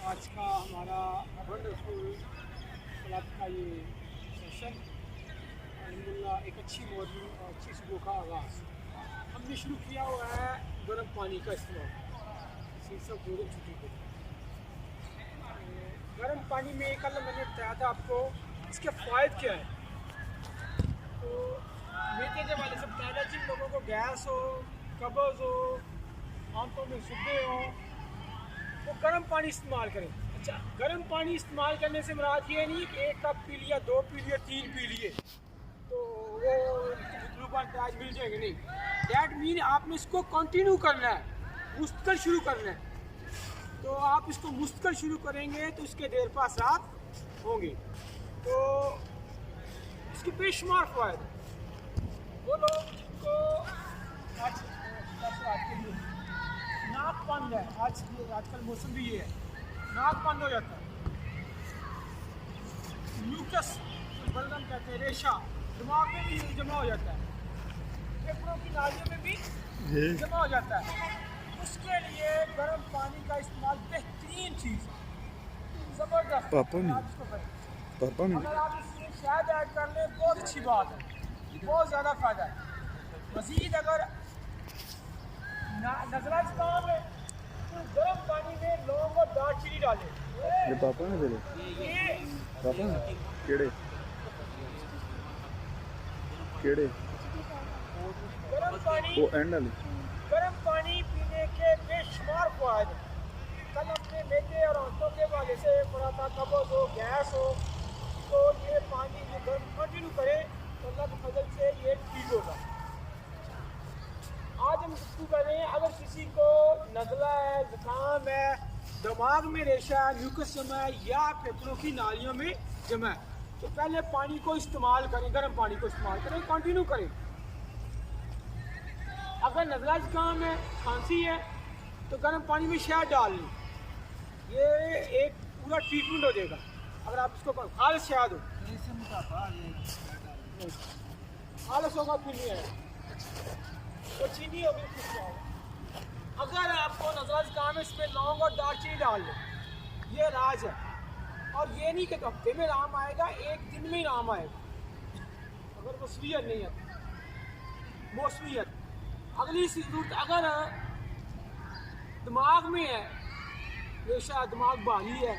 आज का हमारा वंडरफुल क्लब का ये सेशन अल्हम्दुलिल्लाह एक अच्छी मॉर्निंग और अच्छी सुबह का आगाज़ हमने शुरू किया हुआ है गर्म पानी का इस्तेमाल शीर्षक भोजन छुट्टी को। गर्म पानी में कल मैंने बताया था आपको इसके फ़ायदे क्या है। तो मेरे के वाले से बताया जिन लोगों को गैस हो, कब्ज़ हो, आंतों में सुबह हो, वो गर्म पानी इस्तेमाल करें। अच्छा, गर्म पानी इस्तेमाल करने से मुराद ये नहीं कि 1 कप पी लिया, 2 पी लिया, 3 पी लिए तो वो ग्लूकोज प्याज मिल जाएंगे, नहीं। डैट मीन आपने इसको कंटिन्यू करना है, मुस्तकिल शुरू करना है। तो आप इसको मुस्तकिल शुरू करेंगे तो इसके देर पास रात होंगे। तो इसके बेशुमार फ़ायदे। वो लोग जिनको आज के लिए नाक बंद है, आजकल मौसम भी ये है, नाक बंद हो जाता है, म्यूकस बलगम कहते हैं, रेशा दिमाग में भी जमा हो जाता है, फेफड़ों की नालियों में भी जमा हो जाता है। उसके लिए गर्म पानी का इस्तेमाल बेहतरीन चीज़ है, ज़बरदस्त। अगर आप इसमें शहद ऐड कर लें बहुत अच्छी बात है, बहुत ज़्यादा फ़ायदा है। मज़ीद अगर नज़ला जुकाम है तो गर्म पानी में लौंग और दालचीनी डालें। ये पापा ने तेरे पापा केड़े केड़े वो एंड वाली गर्म पानी पीने के बेशुमार फ़ायदे। कल हमने मैदे और आंतों के हवाले से पढ़ा था, कब्ज़ हो, गैस हो, तो ये पानी जो गर्म कंटिन्यू करें तो अल्लाह के फजल से ये ठीक होगा। आज हम गुफ्तगू कर रहे हैं, अगर किसी को नज़ला है, ज़ुकाम है, दिमाग में रेशा है, म्यूकस जमा है या फेफड़ों की नालियों में जमा है, तो पहले पानी को इस्तेमाल करें, गर्म पानी को इस्तेमाल करें, कंटिन्यू करें। अगर नज़ला ज़ुकाम है, खांसी है, तो गर्म पानी में शहद डाल लें, ये एक पूरा ट्रीटमेंट हो जाएगा। अगर आप इसको खालिस शहद हो, खालिस होगा फिर नहीं है तो चीनी होगी कुछ होगा। अगर आपको नज़ला ज़ुकाम है, इसमें लौंग और दालचीनी डाल लें, ये राज है। और ये नहीं कि हफ्ते में आराम आएगा, एक दिन में ही आराम आएगा अगर मौसमियत नहीं है। मौसमियत अगली ज़रूरत, अगर दिमाग में है रेशा, दिमाग बाली है,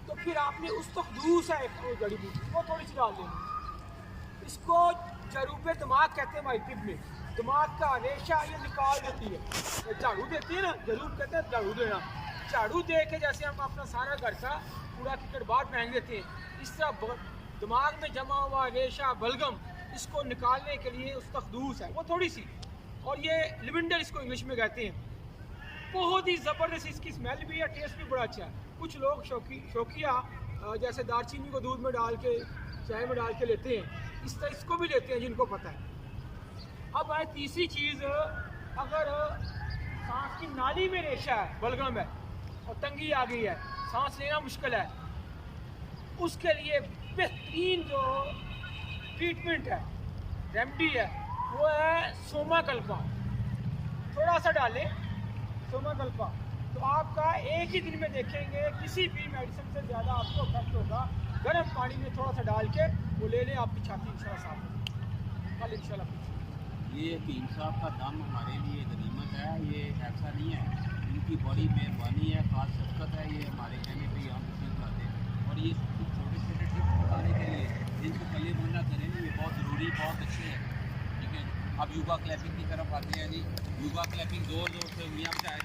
तो फिर आपने उस तकदूस है एक जड़ी बूटी वो थोड़ी सी डाल देनी। इसको जरूब दिमाग कहते हैं हमारी तिब में, दिमाग का रेशा ये निकाल देती है। झाड़ू देती है ना, जरूर कहते हैं झाड़ू देना, झाड़ू दे के जैसे हम अपना सारा घर का पूरा टिकट बाहर फेंक देते हैं, इस तरह दिमाग में जमा हुआ रेशा बलगम इसको निकालने के लिए उस तकदूस है वो थोड़ी सी, और ये लिविंडर इसको इंग्लिश में कहते हैं। बहुत ही ज़बरदस्त इसकी स्मेल भी है, टेस्ट भी बड़ा अच्छा है। कुछ लोग शौकिया जैसे दालचीनी को दूध में डाल के, चाय में डाल के लेते हैं, इस तरह इसको भी लेते हैं जिनको पता है। अब आए तीसरी चीज़, अगर सांस की नाली में रेशा है, बलगम है और तंगी आ गई है, सांस लेना मुश्किल है, उसके लिए बेहतरीन जो ट्रीटमेंट है, रेमडी है, वो है सोमा कल्पा। थोड़ा सा डालें सोमा कल्पा, तो आपका एक ही दिन में देखेंगे किसी भी मेडिसिन से ज़्यादा आपको इफेक्ट होगा। गर्म पानी में थोड़ा सा डाल के वो ले लें, आपकी छाती इंशाल्लाह साफ होगी कल इंशाल्लाह। ये हकीम साहब का दम हमारे लिए गनीमत है, ये ऐसा नहीं है, इनकी बड़ी मेहरबानी है, ख़ास शफ़क़त है, ये हमारे कहने पे हम तशरीफ़ लाते हैं। और ये छोटे छोटे टिप्स बताने के लिए जिनको कले बोलना करें, ये बहुत ज़रूरी, बहुत अच्छे हैं। ठीक है, अब युवा क्लैपिंग की तरफ आते हैं जी। युवा क्लैपिंग ज़ोर ज़ोर से उंगलियां बजाएं।